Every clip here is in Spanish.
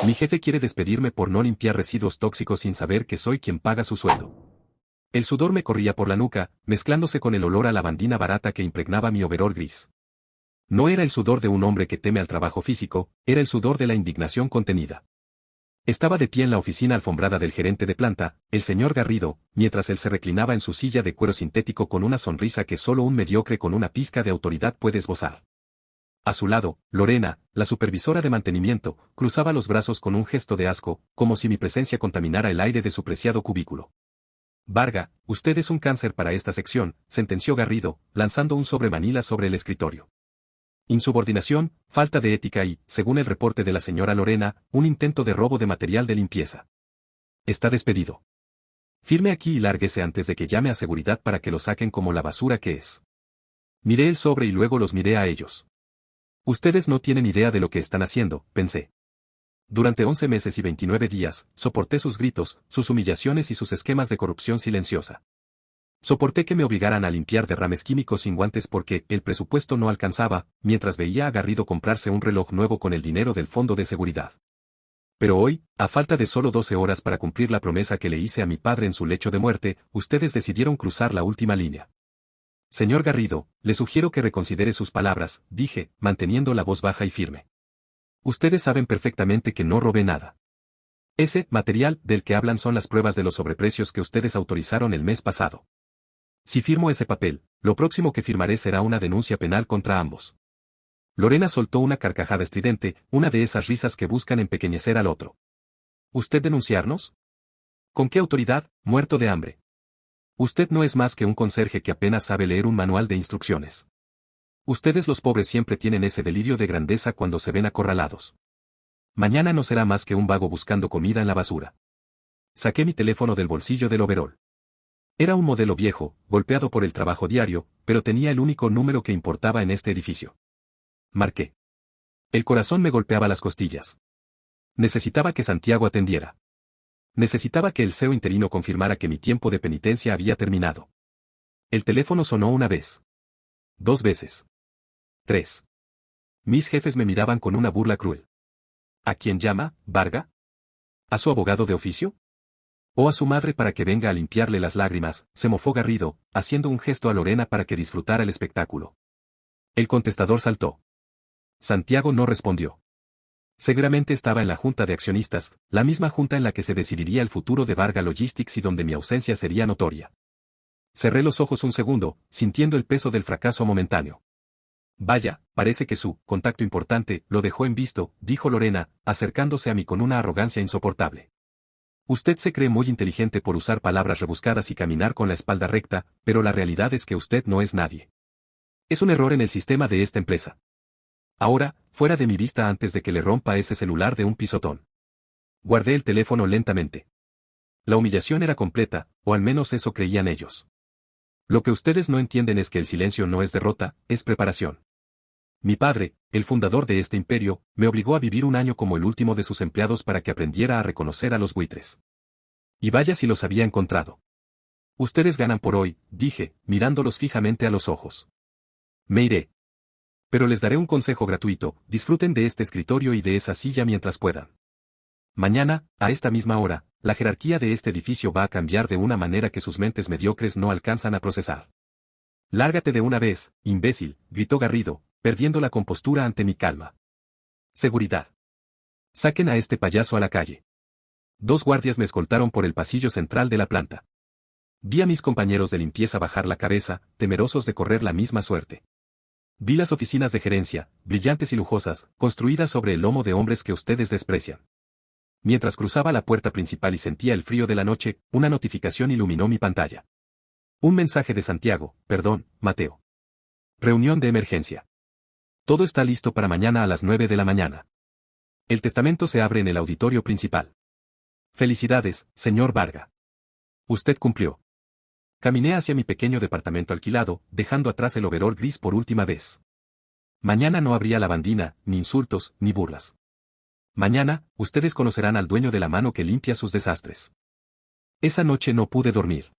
Mi jefe quiere despedirme por no limpiar residuos tóxicos sin saber que soy quien paga su sueldo. El sudor me corría por la nuca, mezclándose con el olor a lavandina barata que impregnaba mi overol gris. No era el sudor de un hombre que teme al trabajo físico, era el sudor de la indignación contenida. Estaba de pie en la oficina alfombrada del gerente de planta, el señor Garrido, mientras él se reclinaba en su silla de cuero sintético con una sonrisa que solo un mediocre con una pizca de autoridad puede esbozar. A su lado, Lorena, la supervisora de mantenimiento, cruzaba los brazos con un gesto de asco, como si mi presencia contaminara el aire de su preciado cubículo. Varga, usted es un cáncer para esta sección, sentenció Garrido, lanzando un sobremanila sobre el escritorio. Insubordinación, falta de ética y, según el reporte de la señora Lorena, un intento de robo de material de limpieza. Está despedido. Firme aquí y lárguese antes de que llame a seguridad para que lo saquen como la basura que es. Miré el sobre y luego los miré a ellos. Ustedes no tienen idea de lo que están haciendo, pensé. Durante 11 meses y 29 días, soporté sus gritos, sus humillaciones y sus esquemas de corrupción silenciosa. Soporté que me obligaran a limpiar derrames químicos sin guantes porque el presupuesto no alcanzaba, mientras veía a Garrido comprarse un reloj nuevo con el dinero del fondo de seguridad. Pero hoy, a falta de solo 12 horas para cumplir la promesa que le hice a mi padre en su lecho de muerte, ustedes decidieron cruzar la última línea. Señor Garrido, le sugiero que reconsidere sus palabras, dije, manteniendo la voz baja y firme. Ustedes saben perfectamente que no robé nada. Ese material del que hablan son las pruebas de los sobreprecios que ustedes autorizaron el mes pasado. Si firmo ese papel, lo próximo que firmaré será una denuncia penal contra ambos. Lorena soltó una carcajada estridente, una de esas risas que buscan empequeñecer al otro. ¿Usted denunciarnos? ¿Con qué autoridad, muerto de hambre? Usted no es más que un conserje que apenas sabe leer un manual de instrucciones. Ustedes los pobres siempre tienen ese delirio de grandeza cuando se ven acorralados. Mañana no será más que un vago buscando comida en la basura. Saqué mi teléfono del bolsillo del overol. Era un modelo viejo, golpeado por el trabajo diario, pero tenía el único número que importaba en este edificio. Marqué. El corazón me golpeaba las costillas. Necesitaba que Santiago atendiera. Necesitaba que el CEO interino confirmara que mi tiempo de penitencia había terminado. El teléfono sonó una vez. 2 veces. 3. Mis jefes me miraban con una burla cruel. ¿A quién llama, Varga? ¿A su abogado de oficio? ¿O a su madre para que venga a limpiarle las lágrimas? Se mofó Garrido, haciendo un gesto a Lorena para que disfrutara el espectáculo. El contestador saltó. Santiago no respondió. Seguramente estaba en la junta de accionistas, la misma junta en la que se decidiría el futuro de Varga Logistics y donde mi ausencia sería notoria. Cerré los ojos un segundo, sintiendo el peso del fracaso momentáneo. Vaya, parece que su contacto importante lo dejó en visto, dijo Lorena, acercándose a mí con una arrogancia insoportable. Usted se cree muy inteligente por usar palabras rebuscadas y caminar con la espalda recta, pero la realidad es que usted no es nadie. Es un error en el sistema de esta empresa. Ahora, fuera de mi vista antes de que le rompa ese celular de un pisotón. Guardé el teléfono lentamente. La humillación era completa, o al menos eso creían ellos. Lo que ustedes no entienden es que el silencio no es derrota, es preparación. Mi padre, el fundador de este imperio, me obligó a vivir un año como el último de sus empleados para que aprendiera a reconocer a los buitres. Y vaya si los había encontrado. Ustedes ganan por hoy, dije, mirándolos fijamente a los ojos. Me iré. Pero les daré un consejo gratuito, disfruten de este escritorio y de esa silla mientras puedan. Mañana, a esta misma hora, la jerarquía de este edificio va a cambiar de una manera que sus mentes mediocres no alcanzan a procesar. Lárgate de una vez, imbécil, gritó Garrido, perdiendo la compostura ante mi calma. Seguridad. Saquen a este payaso a la calle. 2 guardias me escoltaron por el pasillo central de la planta. Vi a mis compañeros de limpieza bajar la cabeza, temerosos de correr la misma suerte. Vi las oficinas de gerencia, brillantes y lujosas, construidas sobre el lomo de hombres que ustedes desprecian. Mientras cruzaba la puerta principal y sentía el frío de la noche, una notificación iluminó mi pantalla. Un mensaje de Santiago, perdón, Mateo. Reunión de emergencia. Todo está listo para mañana a las 9 de la mañana. El testamento se abre en el auditorio principal. Felicidades, señor Varga. Usted cumplió. Caminé hacia mi pequeño departamento alquilado, dejando atrás el overol gris por última vez. Mañana no habría lavandina, ni insultos, ni burlas. Mañana, ustedes conocerán al dueño de la mano que limpia sus desastres. Esa noche no pude dormir.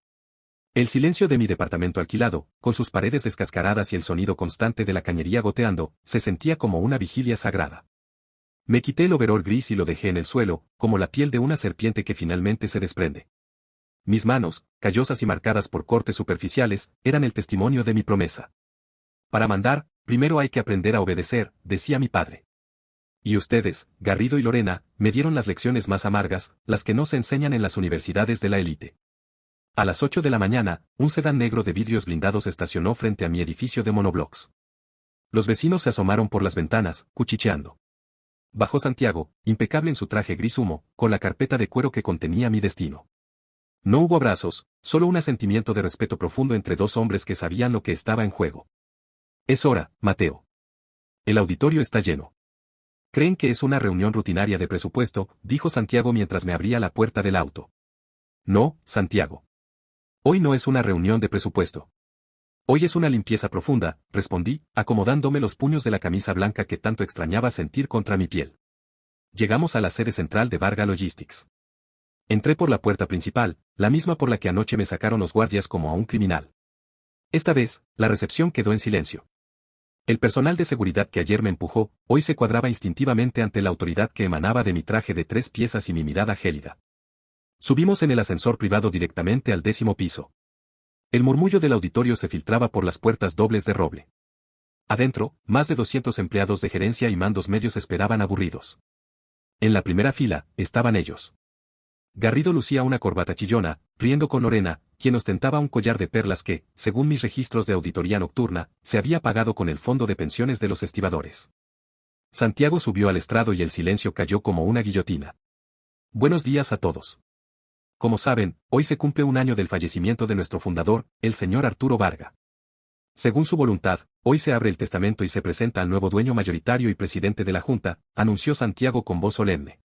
El silencio de mi departamento alquilado, con sus paredes descascaradas y el sonido constante de la cañería goteando, se sentía como una vigilia sagrada. Me quité el overol gris y lo dejé en el suelo, como la piel de una serpiente que finalmente se desprende. Mis manos, callosas y marcadas por cortes superficiales, eran el testimonio de mi promesa. Para mandar, primero hay que aprender a obedecer, decía mi padre. Y ustedes, Garrido y Lorena, me dieron las lecciones más amargas, las que no se enseñan en las universidades de la élite. A las 8 de la mañana, un sedán negro de vidrios blindados estacionó frente a mi edificio de monoblocks. Los vecinos se asomaron por las ventanas, cuchicheando. Bajó Santiago, impecable en su traje gris humo, con la carpeta de cuero que contenía mi destino. No hubo abrazos, solo un asentimiento de respeto profundo entre dos hombres que sabían lo que estaba en juego. Es hora, Mateo. El auditorio está lleno. ¿Creen que es una reunión rutinaria de presupuesto?, dijo Santiago mientras me abría la puerta del auto. No, Santiago. Hoy no es una reunión de presupuesto. Hoy es una limpieza profunda, respondí, acomodándome los puños de la camisa blanca que tanto extrañaba sentir contra mi piel. Llegamos a la sede central de Varga Logistics. Entré por la puerta principal, la misma por la que anoche me sacaron los guardias como a un criminal. Esta vez, la recepción quedó en silencio. El personal de seguridad que ayer me empujó, hoy se cuadraba instintivamente ante la autoridad que emanaba de mi traje de 3 piezas y mi mirada gélida. Subimos en el ascensor privado directamente al 10º piso. El murmullo del auditorio se filtraba por las puertas dobles de roble. Adentro, más de 200 empleados de gerencia y mandos medios esperaban aburridos. En la primera fila, estaban ellos. Garrido lucía una corbata chillona, riendo con Lorena, quien ostentaba un collar de perlas que, según mis registros de auditoría nocturna, se había pagado con el fondo de pensiones de los estibadores. Santiago subió al estrado y el silencio cayó como una guillotina. Buenos días a todos. Como saben, hoy se cumple un año del fallecimiento de nuestro fundador, el señor Arturo Varga. Según su voluntad, hoy se abre el testamento y se presenta al nuevo dueño mayoritario y presidente de la Junta, anunció Santiago con voz solemne.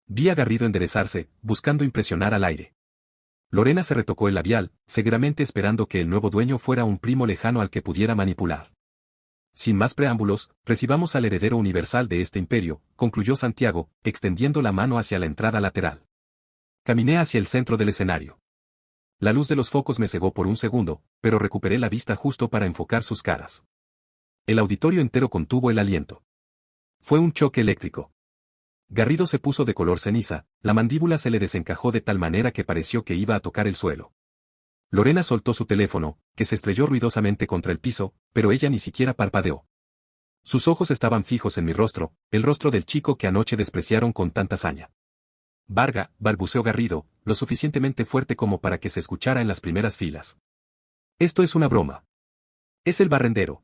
Vi a Garrido enderezarse, buscando impresionar al aire. Lorena se retocó el labial, seguramente esperando que el nuevo dueño fuera un primo lejano al que pudiera manipular. Sin más preámbulos, recibamos al heredero universal de este imperio, concluyó Santiago, extendiendo la mano hacia la entrada lateral. Caminé hacia el centro del escenario. La luz de los focos me cegó por un segundo, pero recuperé la vista justo para enfocar sus caras. El auditorio entero contuvo el aliento. Fue un choque eléctrico. Garrido se puso de color ceniza, la mandíbula se le desencajó de tal manera que pareció que iba a tocar el suelo. Lorena soltó su teléfono, que se estrelló ruidosamente contra el piso, pero ella ni siquiera parpadeó. Sus ojos estaban fijos en mi rostro, el rostro del chico que anoche despreciaron con tanta saña. Varga, balbuceó Garrido, lo suficientemente fuerte como para que se escuchara en las primeras filas. Esto es una broma. Es el barrendero.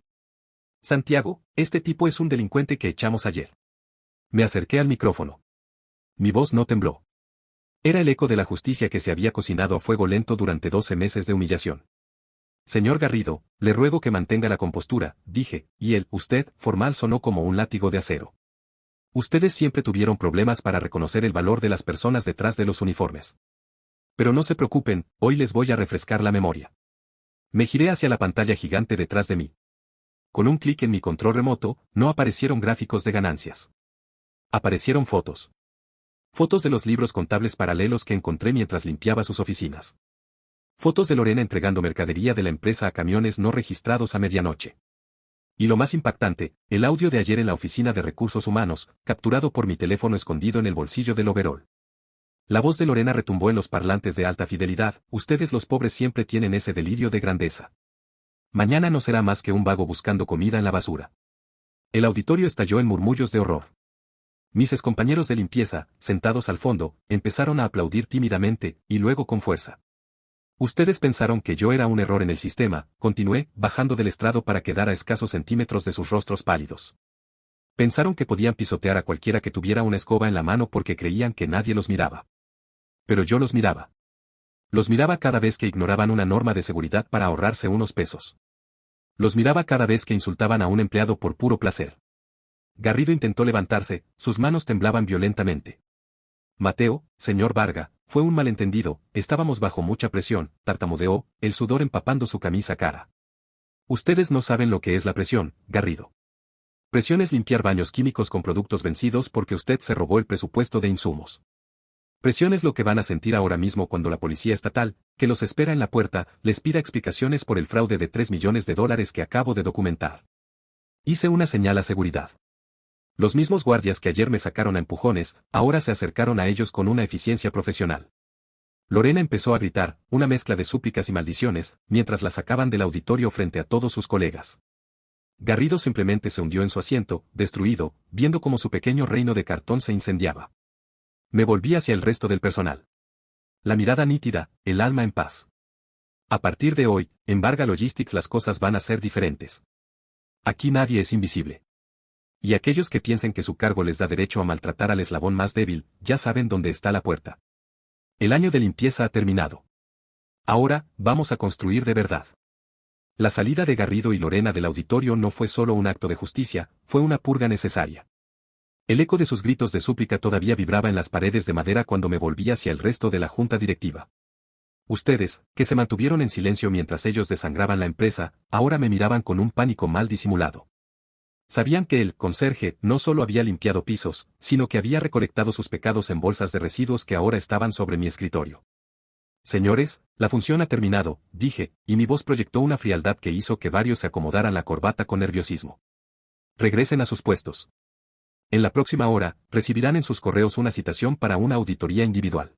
Santiago, este tipo es un delincuente que echamos ayer. Me acerqué al micrófono. Mi voz no tembló. Era el eco de la justicia que se había cocinado a fuego lento durante 12 meses de humillación. Señor Garrido, le ruego que mantenga la compostura, dije, y usted, formal sonó como un látigo de acero. Ustedes siempre tuvieron problemas para reconocer el valor de las personas detrás de los uniformes. Pero no se preocupen, hoy les voy a refrescar la memoria. Me giré hacia la pantalla gigante detrás de mí. Con un clic en mi control remoto, no aparecieron gráficos de ganancias. Aparecieron fotos. Fotos de los libros contables paralelos que encontré mientras limpiaba sus oficinas. Fotos de Lorena entregando mercadería de la empresa a camiones no registrados a medianoche. Y lo más impactante, el audio de ayer en la oficina de recursos humanos, capturado por mi teléfono escondido en el bolsillo del overol. La voz de Lorena retumbó en los parlantes de alta fidelidad, ustedes los pobres siempre tienen ese delirio de grandeza. Mañana no será más que un vago buscando comida en la basura. El auditorio estalló en murmullos de horror. Mis excompañeros de limpieza, sentados al fondo, empezaron a aplaudir tímidamente, y luego con fuerza. Ustedes pensaron que yo era un error en el sistema, continué, bajando del estrado para quedar a escasos centímetros de sus rostros pálidos. Pensaron que podían pisotear a cualquiera que tuviera una escoba en la mano porque creían que nadie los miraba. Pero yo los miraba. Los miraba cada vez que ignoraban una norma de seguridad para ahorrarse unos pesos. Los miraba cada vez que insultaban a un empleado por puro placer. Garrido intentó levantarse, sus manos temblaban violentamente. Mateo, señor Varga, fue un malentendido, estábamos bajo mucha presión, tartamudeó, el sudor empapando su camisa cara. Ustedes no saben lo que es la presión, Garrido. Presión es limpiar baños químicos con productos vencidos porque usted se robó el presupuesto de insumos. Presión es lo que van a sentir ahora mismo cuando la policía estatal, que los espera en la puerta, les pida explicaciones por el fraude de $3 millones que acabo de documentar. Hice una señal a seguridad. Los mismos guardias que ayer me sacaron a empujones, ahora se acercaron a ellos con una eficiencia profesional. Lorena empezó a gritar, una mezcla de súplicas y maldiciones, mientras la sacaban del auditorio frente a todos sus colegas. Garrido simplemente se hundió en su asiento, destruido, viendo cómo su pequeño reino de cartón se incendiaba. Me volví hacia el resto del personal. La mirada nítida, el alma en paz. A partir de hoy, en Varga Logistics las cosas van a ser diferentes. Aquí nadie es invisible. Y aquellos que piensen que su cargo les da derecho a maltratar al eslabón más débil, ya saben dónde está la puerta. El año de limpieza ha terminado. Ahora, vamos a construir de verdad. La salida de Garrido y Lorena del auditorio no fue solo un acto de justicia, fue una purga necesaria. El eco de sus gritos de súplica todavía vibraba en las paredes de madera cuando me volví hacia el resto de la junta directiva. Ustedes, que se mantuvieron en silencio mientras ellos desangraban la empresa, ahora me miraban con un pánico mal disimulado. Sabían que el conserje no solo había limpiado pisos, sino que había recolectado sus pecados en bolsas de residuos que ahora estaban sobre mi escritorio. Señores, la función ha terminado, dije, y mi voz proyectó una frialdad que hizo que varios se acomodaran la corbata con nerviosismo. Regresen a sus puestos. En la próxima hora, recibirán en sus correos una citación para una auditoría individual.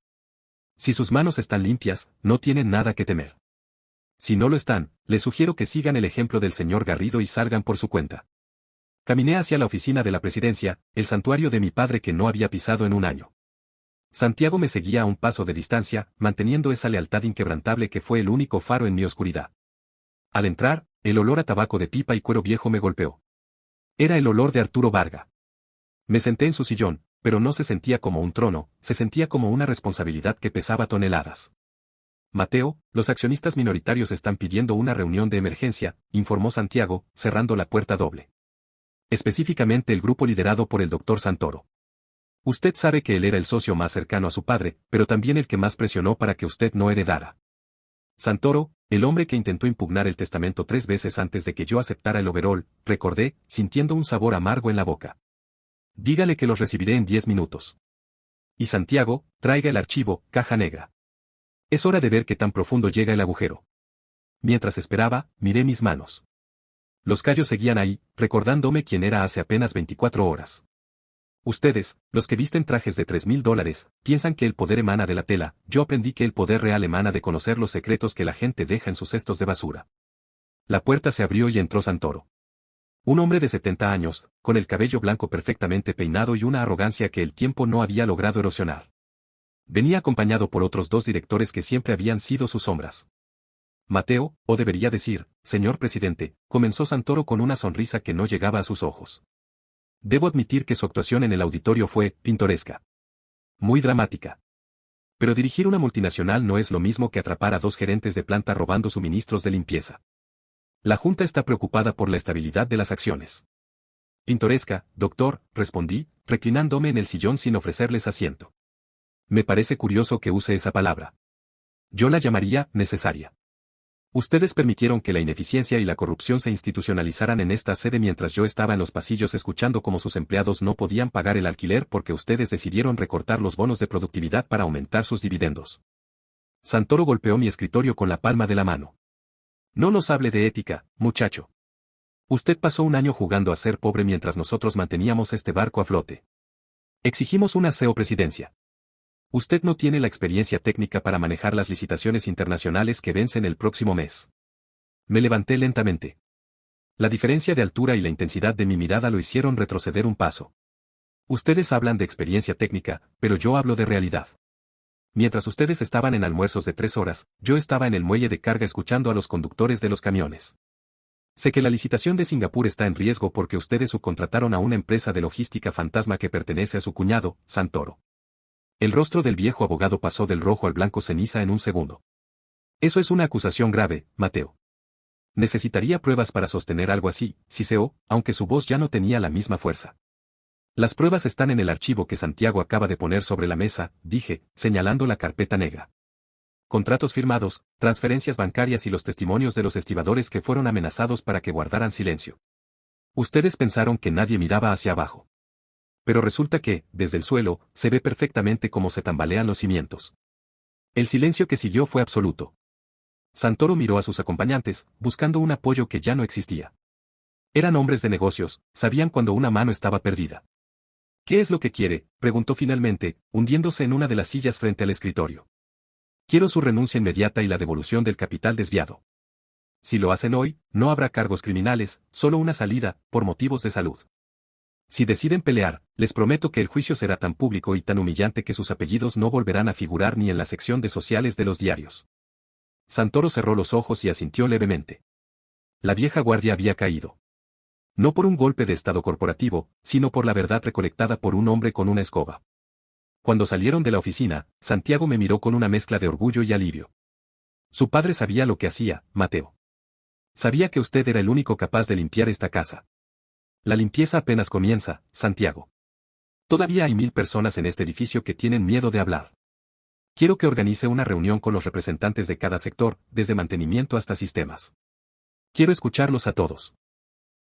Si sus manos están limpias, no tienen nada que temer. Si no lo están, les sugiero que sigan el ejemplo del señor Garrido y salgan por su cuenta. Caminé hacia la oficina de la presidencia, el santuario de mi padre que no había pisado en un año. Santiago me seguía a un paso de distancia, manteniendo esa lealtad inquebrantable que fue el único faro en mi oscuridad. Al entrar, el olor a tabaco de pipa y cuero viejo me golpeó. Era el olor de Arturo Varga. Me senté en su sillón, pero no se sentía como un trono, se sentía como una responsabilidad que pesaba toneladas. Mateo, los accionistas minoritarios están pidiendo una reunión de emergencia, informó Santiago, cerrando la puerta doble. Específicamente el grupo liderado por el Dr. Santoro. Usted sabe que él era el socio más cercano a su padre, pero también el que más presionó para que usted no heredara. Santoro, el hombre que intentó impugnar el testamento 3 veces antes de que yo aceptara el overall, recordé, sintiendo un sabor amargo en la boca. Dígale que los recibiré en 10 minutos. Y Santiago, traiga el archivo, caja negra. Es hora de ver qué tan profundo llega el agujero. Mientras esperaba, miré mis manos. Los callos seguían ahí, recordándome quién era hace apenas 24 horas. Ustedes, los que visten trajes de $3,000, piensan que el poder emana de la tela, yo aprendí que el poder real emana de conocer los secretos que la gente deja en sus cestos de basura. La puerta se abrió y entró Santoro. Un hombre de 70 años, con el cabello blanco perfectamente peinado y una arrogancia que el tiempo no había logrado erosionar. Venía acompañado por otros 2 directores que siempre habían sido sus sombras. Mateo, o debería decir, señor presidente, comenzó Santoro con una sonrisa que no llegaba a sus ojos. Debo admitir que su actuación en el auditorio fue pintoresca. Muy dramática. Pero dirigir una multinacional no es lo mismo que atrapar a 2 gerentes de planta robando suministros de limpieza. La Junta está preocupada por la estabilidad de las acciones. Pintoresca, doctor, respondí, reclinándome en el sillón sin ofrecerles asiento. Me parece curioso que use esa palabra. Yo la llamaría necesaria. Ustedes permitieron que la ineficiencia y la corrupción se institucionalizaran en esta sede mientras yo estaba en los pasillos escuchando cómo sus empleados no podían pagar el alquiler porque ustedes decidieron recortar los bonos de productividad para aumentar sus dividendos. Santoro golpeó mi escritorio con la palma de la mano. No nos hable de ética, muchacho. Usted pasó un año jugando a ser pobre mientras nosotros manteníamos este barco a flote. Exigimos una CEO presidencia. Usted no tiene la experiencia técnica para manejar las licitaciones internacionales que vencen el próximo mes. Me levanté lentamente. La diferencia de altura y la intensidad de mi mirada lo hicieron retroceder un paso. Ustedes hablan de experiencia técnica, pero yo hablo de realidad. Mientras ustedes estaban en almuerzos de 3 horas, yo estaba en el muelle de carga escuchando a los conductores de los camiones. Sé que la licitación de Singapur está en riesgo porque ustedes subcontrataron a una empresa de logística fantasma que pertenece a su cuñado, Santoro. El rostro del viejo abogado pasó del rojo al blanco ceniza en un segundo. Eso es una acusación grave, Mateo. Necesitaría pruebas para sostener algo así, Ciceo, aunque su voz ya no tenía la misma fuerza. Las pruebas están en el archivo que Santiago acaba de poner sobre la mesa, dije, señalando la carpeta negra. Contratos firmados, transferencias bancarias y los testimonios de los estibadores que fueron amenazados para que guardaran silencio. Ustedes pensaron que nadie miraba hacia abajo. Pero resulta que, desde el suelo, se ve perfectamente cómo se tambalean los cimientos. El silencio que siguió fue absoluto. Santoro miró a sus acompañantes, buscando un apoyo que ya no existía. Eran hombres de negocios, sabían cuando una mano estaba perdida. ¿Qué es lo que quiere?, preguntó finalmente, hundiéndose en una de las sillas frente al escritorio. Quiero su renuncia inmediata y la devolución del capital desviado. Si lo hacen hoy, no habrá cargos criminales, solo una salida, por motivos de salud. Si deciden pelear, les prometo que el juicio será tan público y tan humillante que sus apellidos no volverán a figurar ni en la sección de sociales de los diarios. Santoro cerró los ojos y asintió levemente. La vieja guardia había caído. No por un golpe de estado corporativo, sino por la verdad recolectada por un hombre con una escoba. Cuando salieron de la oficina, Santiago me miró con una mezcla de orgullo y alivio. Su padre sabía lo que hacía, Mateo. Sabía que usted era el único capaz de limpiar esta casa. La limpieza apenas comienza, Santiago. Todavía hay 1000 personas en este edificio que tienen miedo de hablar. Quiero que organice una reunión con los representantes de cada sector, desde mantenimiento hasta sistemas. Quiero escucharlos a todos.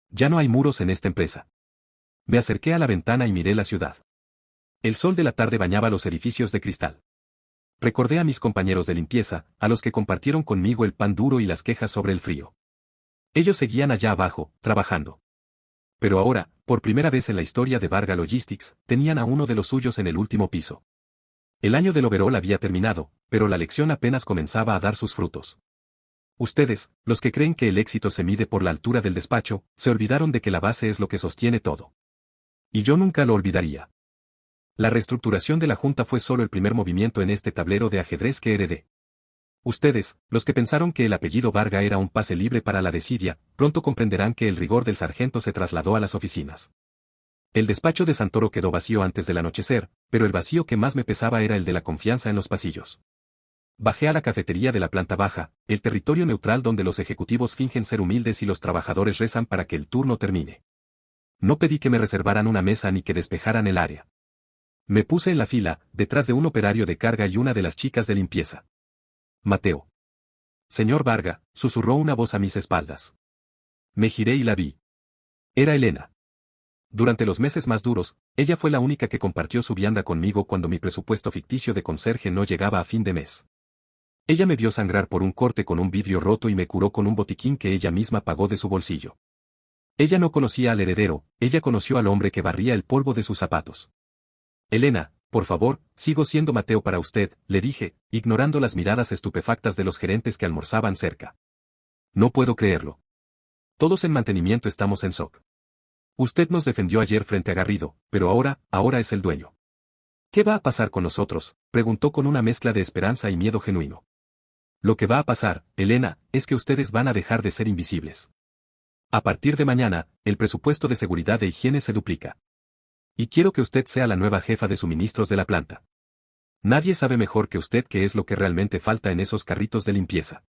Ya no hay muros en esta empresa. Me acerqué a la ventana y miré la ciudad. El sol de la tarde bañaba los edificios de cristal. Recordé a mis compañeros de limpieza, a los que compartieron conmigo el pan duro y las quejas sobre el frío. Ellos seguían allá abajo, trabajando. Pero ahora, por primera vez en la historia de Varga Logistics, tenían a uno de los suyos en el último piso. El año del overall había terminado, pero la lección apenas comenzaba a dar sus frutos. Ustedes, los que creen que el éxito se mide por la altura del despacho, se olvidaron de que la base es lo que sostiene todo. Y yo nunca lo olvidaría. La reestructuración de la Junta fue solo el primer movimiento en este tablero de ajedrez que heredé. Ustedes, los que pensaron que el apellido Varga era un pase libre para la desidia, pronto comprenderán que el rigor del sargento se trasladó a las oficinas. El despacho de Santoro quedó vacío antes del anochecer, pero el vacío que más me pesaba era el de la confianza en los pasillos. Bajé a la cafetería de la planta baja, el territorio neutral donde los ejecutivos fingen ser humildes y los trabajadores rezan para que el turno termine. No pedí que me reservaran una mesa ni que despejaran el área. Me puse en la fila, detrás de un operario de carga y una de las chicas de limpieza. Mateo. Señor Varga, susurró una voz a mis espaldas. Me giré y la vi. Era Elena. Durante los meses más duros, ella fue la única que compartió su vianda conmigo cuando mi presupuesto ficticio de conserje no llegaba a fin de mes. Ella me vio sangrar por un corte con un vidrio roto y me curó con un botiquín que ella misma pagó de su bolsillo. Ella no conocía al heredero, ella conoció al hombre que barría el polvo de sus zapatos. Elena, por favor, sigo siendo Mateo para usted, le dije, ignorando las miradas estupefactas de los gerentes que almorzaban cerca. No puedo creerlo. Todos en mantenimiento estamos en shock. Usted nos defendió ayer frente a Garrido, pero ahora es el dueño. ¿Qué va a pasar con nosotros?, preguntó con una mezcla de esperanza y miedo genuino. Lo que va a pasar, Elena, es que ustedes van a dejar de ser invisibles. A partir de mañana, el presupuesto de seguridad e higiene se duplica. Y quiero que usted sea la nueva jefa de suministros de la planta. Nadie sabe mejor que usted qué es lo que realmente falta en esos carritos de limpieza.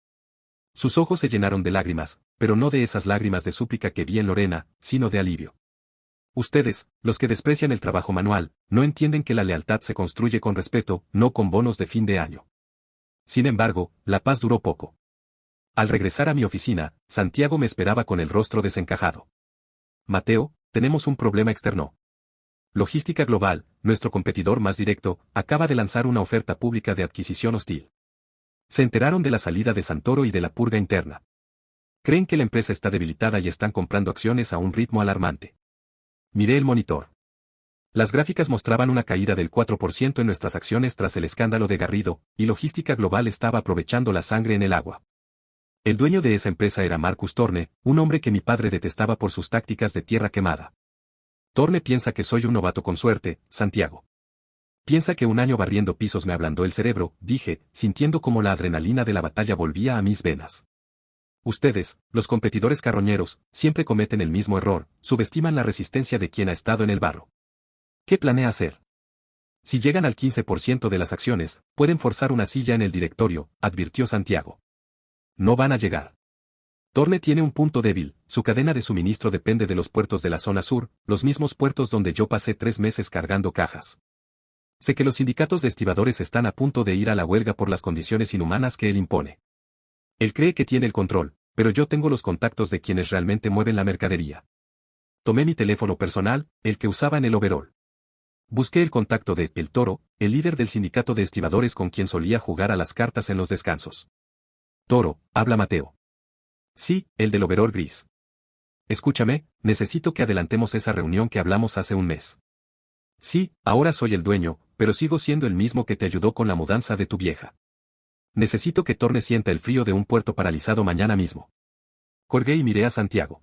Sus ojos se llenaron de lágrimas, pero no de esas lágrimas de súplica que vi en Lorena, sino de alivio. Ustedes, los que desprecian el trabajo manual, no entienden que la lealtad se construye con respeto, no con bonos de fin de año. Sin embargo, la paz duró poco. Al regresar a mi oficina, Santiago me esperaba con el rostro desencajado. Mateo, tenemos un problema externo. Logística Global, nuestro competidor más directo, acaba de lanzar una oferta pública de adquisición hostil. Se enteraron de la salida de Santoro y de la purga interna. Creen que la empresa está debilitada y están comprando acciones a un ritmo alarmante. Miré el monitor. Las gráficas mostraban una caída del 4% en nuestras acciones tras el escándalo de Garrido, y Logística Global estaba aprovechando la sangre en el agua. El dueño de esa empresa era Marcus Torne, un hombre que mi padre detestaba por sus tácticas de tierra quemada. Torne piensa que soy un novato con suerte, Santiago. Piensa que un año barriendo pisos me ablandó el cerebro, dije, sintiendo como la adrenalina de la batalla volvía a mis venas. Ustedes, los competidores carroñeros, siempre cometen el mismo error, subestiman la resistencia de quien ha estado en el barro. ¿Qué planea hacer? Si llegan al 15% de las acciones, pueden forzar una silla en el directorio, advirtió Santiago. No van a llegar. Torne tiene un punto débil, su cadena de suministro depende de los puertos de la zona sur, los mismos puertos donde yo pasé 3 meses cargando cajas. Sé que los sindicatos de estibadores están a punto de ir a la huelga por las condiciones inhumanas que él impone. Él cree que tiene el control, pero yo tengo los contactos de quienes realmente mueven la mercadería. Tomé mi teléfono personal, el que usaba en el overall. Busqué el contacto de El Toro, el líder del sindicato de estibadores con quien solía jugar a las cartas en los descansos. Toro, habla Mateo. Sí, el del overall gris. escúchame, necesito que adelantemos esa reunión que hablamos hace un mes. Sí, ahora soy el dueño, pero sigo siendo el mismo que te ayudó con la mudanza de tu vieja. Necesito que Thorne sienta el frío de un puerto paralizado mañana mismo. Colgué y miré a Santiago.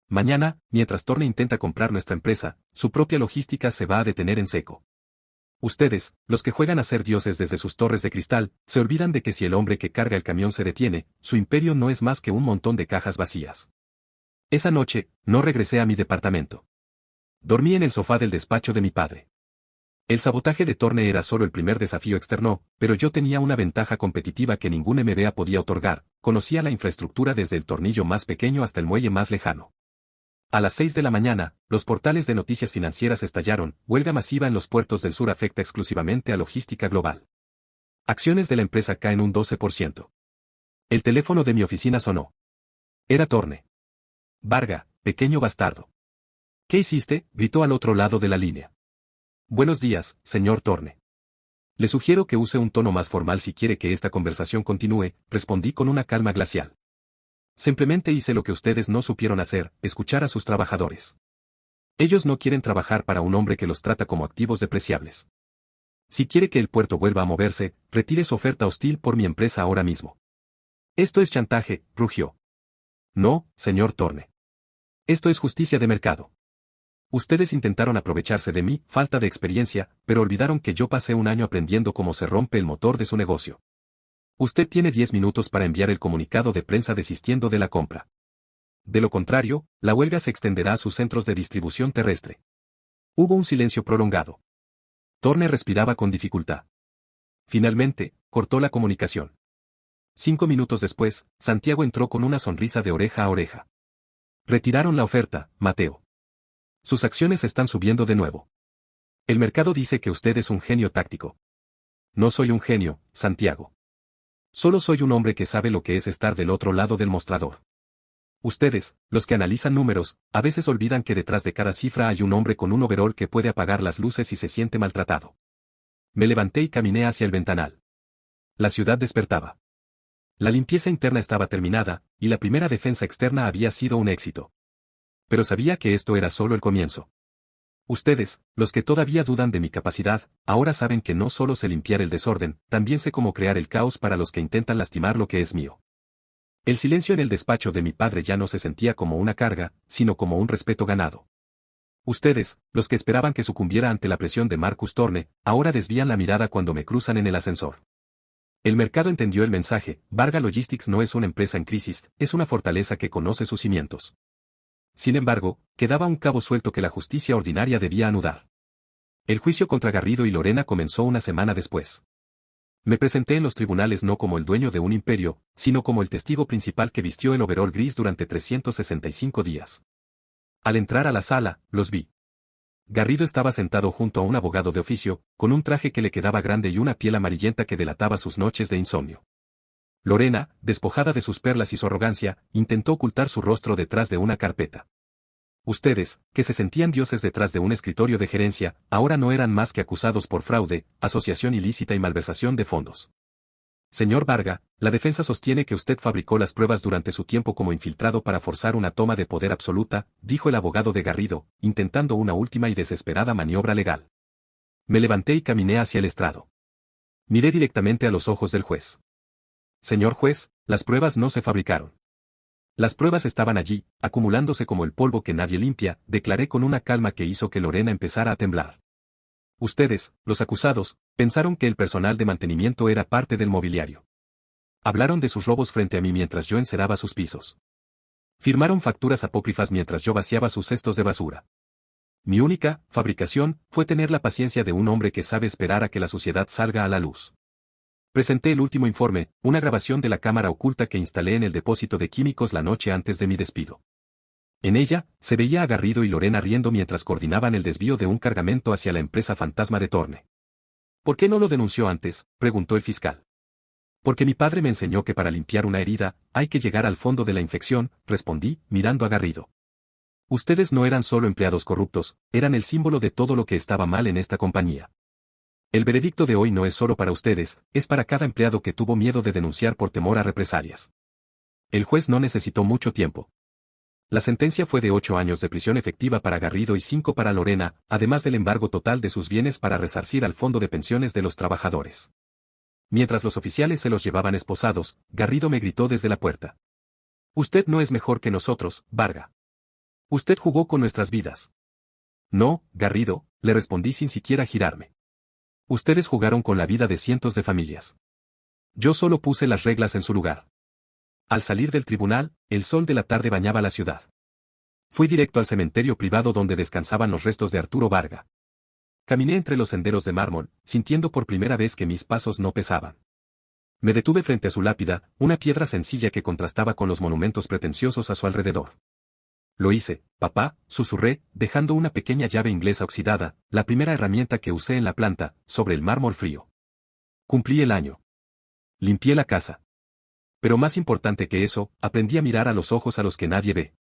Mañana, mientras Thorne intenta comprar nuestra empresa, su propia logística se va a detener en seco. Ustedes, los que juegan a ser dioses desde sus torres de cristal, se olvidan de que si el hombre que carga el camión se detiene, su imperio no es más que un montón de cajas vacías. Esa noche, no regresé a mi departamento. Dormí en el sofá del despacho de mi padre. El sabotaje de Thorne era solo el primer desafío externo, pero yo tenía una ventaja competitiva que ningún MBA podía otorgar, conocía la infraestructura desde el tornillo más pequeño hasta el muelle más lejano. A las 6 de la mañana, los portales de noticias financieras estallaron, huelga masiva en los puertos del sur afecta exclusivamente a logística global. Acciones de la empresa caen un 12%. El teléfono de mi oficina sonó. Era Thorne. Varga, pequeño bastardo. ¿Qué hiciste?, gritó al otro lado de la línea. Buenos días, señor Thorne. Le sugiero que use un tono más formal si quiere que esta conversación continúe, respondí con una calma glacial. Simplemente hice lo que ustedes no supieron hacer, escuchar a sus trabajadores. Ellos no quieren trabajar para un hombre que los trata como activos depreciables. Si quiere que el puerto vuelva a moverse, retire su oferta hostil por mi empresa ahora mismo. Esto es chantaje, rugió. No, señor Thorne. Esto es justicia de mercado. Ustedes intentaron aprovecharse de mi falta de experiencia, pero olvidaron que yo pasé un año aprendiendo cómo se rompe el motor de su negocio. Usted tiene 10 minutos para enviar el comunicado de prensa desistiendo de la compra. De lo contrario, la huelga se extenderá a sus centros de distribución terrestre. Hubo un silencio prolongado. Thorne respiraba con dificultad. Finalmente, cortó la comunicación. 5 minutos después, Santiago entró con una sonrisa de oreja a oreja. Retiraron la oferta, Mateo. Sus acciones están subiendo de nuevo. El mercado dice que usted es un genio táctico. No soy un genio, Santiago. Solo soy un hombre que sabe lo que es estar del otro lado del mostrador. Ustedes, los que analizan números, a veces olvidan que detrás de cada cifra hay un hombre con un overol que puede apagar las luces si se siente maltratado. Me levanté y caminé hacia el ventanal. La ciudad despertaba. La limpieza interna estaba terminada, y la primera defensa externa había sido un éxito. Pero sabía que esto era solo el comienzo. Ustedes, los que todavía dudan de mi capacidad, ahora saben que no solo sé limpiar el desorden, también sé cómo crear el caos para los que intentan lastimar lo que es mío. El silencio en el despacho de mi padre ya no se sentía como una carga, sino como un respeto ganado. Ustedes, los que esperaban que sucumbiera ante la presión de Marcus Thorne, ahora desvían la mirada cuando me cruzan en el ascensor. El mercado entendió el mensaje, Varga Logistics no es una empresa en crisis, es una fortaleza que conoce sus cimientos. Sin embargo, quedaba un cabo suelto que la justicia ordinaria debía anudar. El juicio contra Garrido y Lorena comenzó una semana después. Me presenté en los tribunales no como el dueño de un imperio, sino como el testigo principal que vistió el overol gris durante 365 días. Al entrar a la sala, los vi. Garrido estaba sentado junto a un abogado de oficio, con un traje que le quedaba grande y una piel amarillenta que delataba sus noches de insomnio. Lorena, despojada de sus perlas y su arrogancia, intentó ocultar su rostro detrás de una carpeta. Ustedes, que se sentían dioses detrás de un escritorio de gerencia, ahora no eran más que acusados por fraude, asociación ilícita y malversación de fondos. Señor Varga, la defensa sostiene que usted fabricó las pruebas durante su tiempo como infiltrado para forzar una toma de poder absoluta, dijo el abogado de Garrido, intentando una última y desesperada maniobra legal. Me levanté y caminé hacia el estrado. Miré directamente a los ojos del juez. Señor juez, las pruebas no se fabricaron. Las pruebas estaban allí, acumulándose como el polvo que nadie limpia, declaré con una calma que hizo que Lorena empezara a temblar. Ustedes, los acusados, pensaron que el personal de mantenimiento era parte del mobiliario. Hablaron de sus robos frente a mí mientras yo enceraba sus pisos. Firmaron facturas apócrifas mientras yo vaciaba sus cestos de basura. Mi única fabricación fue tener la paciencia de un hombre que sabe esperar a que la suciedad salga a la luz. Presenté el último informe, una grabación de la cámara oculta que instalé en el depósito de químicos la noche antes de mi despido. En ella, se veía a Garrido y Lorena riendo mientras coordinaban el desvío de un cargamento hacia la empresa fantasma de Thorne. ¿Por qué no lo denunció antes?, preguntó el fiscal. Porque mi padre me enseñó que para limpiar una herida, hay que llegar al fondo de la infección, respondí, mirando a Garrido. Ustedes no eran solo empleados corruptos, eran el símbolo de todo lo que estaba mal en esta compañía. El veredicto de hoy no es solo para ustedes, es para cada empleado que tuvo miedo de denunciar por temor a represalias. El juez no necesitó mucho tiempo. La sentencia fue de 8 años de prisión efectiva para Garrido y 5 para Lorena, además del embargo total de sus bienes para resarcir al Fondo de Pensiones de los Trabajadores. Mientras los oficiales se los llevaban esposados, Garrido me gritó desde la puerta. «Usted no es mejor que nosotros, Varga. Usted jugó con nuestras vidas». «No, Garrido», le respondí sin siquiera girarme. «Ustedes jugaron con la vida de cientos de familias. Yo solo puse las reglas en su lugar». Al salir del tribunal, el sol de la tarde bañaba la ciudad. Fui directo al cementerio privado donde descansaban los restos de Arturo Varga. Caminé entre los senderos de mármol, sintiendo por primera vez que mis pasos no pesaban. Me detuve frente a su lápida, una piedra sencilla que contrastaba con los monumentos pretenciosos a su alrededor. «Lo hice, papá», susurré, dejando una pequeña llave inglesa oxidada, la primera herramienta que usé en la planta, sobre el mármol frío. Cumplí el año. Limpié la casa. Pero más importante que eso, aprendí a mirar a los ojos a los que nadie ve.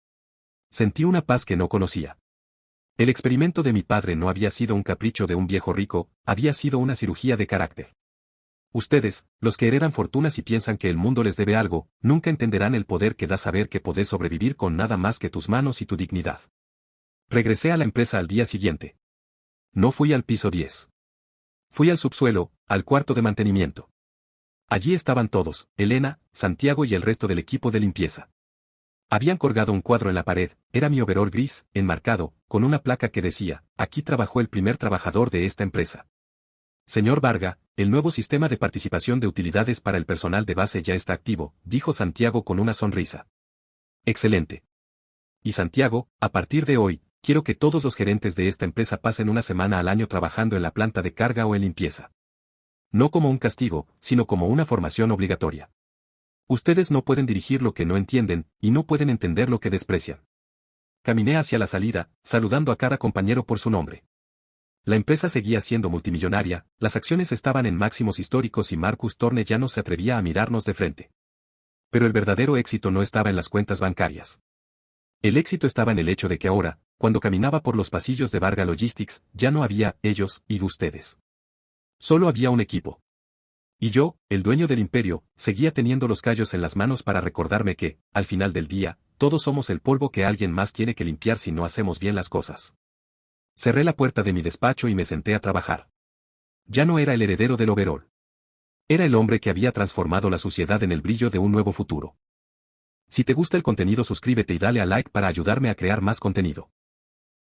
Sentí una paz que no conocía. El experimento de mi padre no había sido un capricho de un viejo rico, había sido una cirugía de carácter. Ustedes, los que heredan fortunas y piensan que el mundo les debe algo, nunca entenderán el poder que da saber que podés sobrevivir con nada más que tus manos y tu dignidad. Regresé a la empresa al día siguiente. No fui al piso 10. Fui al subsuelo, al cuarto de mantenimiento. Allí estaban todos, Elena, Santiago y el resto del equipo de limpieza. Habían colgado un cuadro en la pared, era mi overol gris, enmarcado, con una placa que decía, «Aquí trabajó el primer trabajador de esta empresa». «Señor Varga, el nuevo sistema de participación de utilidades para el personal de base ya está activo», dijo Santiago con una sonrisa. «Excelente. Y Santiago, a partir de hoy, quiero que todos los gerentes de esta empresa pasen una semana al año trabajando en la planta de carga o en limpieza. No como un castigo, sino como una formación obligatoria. Ustedes no pueden dirigir lo que no entienden, y no pueden entender lo que desprecian». Caminé hacia la salida, saludando a cada compañero por su nombre. La empresa seguía siendo multimillonaria, las acciones estaban en máximos históricos y Marcus Thorne ya no se atrevía a mirarnos de frente. Pero el verdadero éxito no estaba en las cuentas bancarias. El éxito estaba en el hecho de que ahora, cuando caminaba por los pasillos de Varga Logistics, ya no había ellos y ustedes. Solo había un equipo. Y yo, el dueño del imperio, seguía teniendo los callos en las manos para recordarme que, al final del día, todos somos el polvo que alguien más tiene que limpiar si no hacemos bien las cosas. Cerré la puerta de mi despacho y me senté a trabajar. Ya no era el heredero del overol. Era el hombre que había transformado la suciedad en el brillo de un nuevo futuro. Si te gusta el contenido, suscríbete y dale a like para ayudarme a crear más contenido.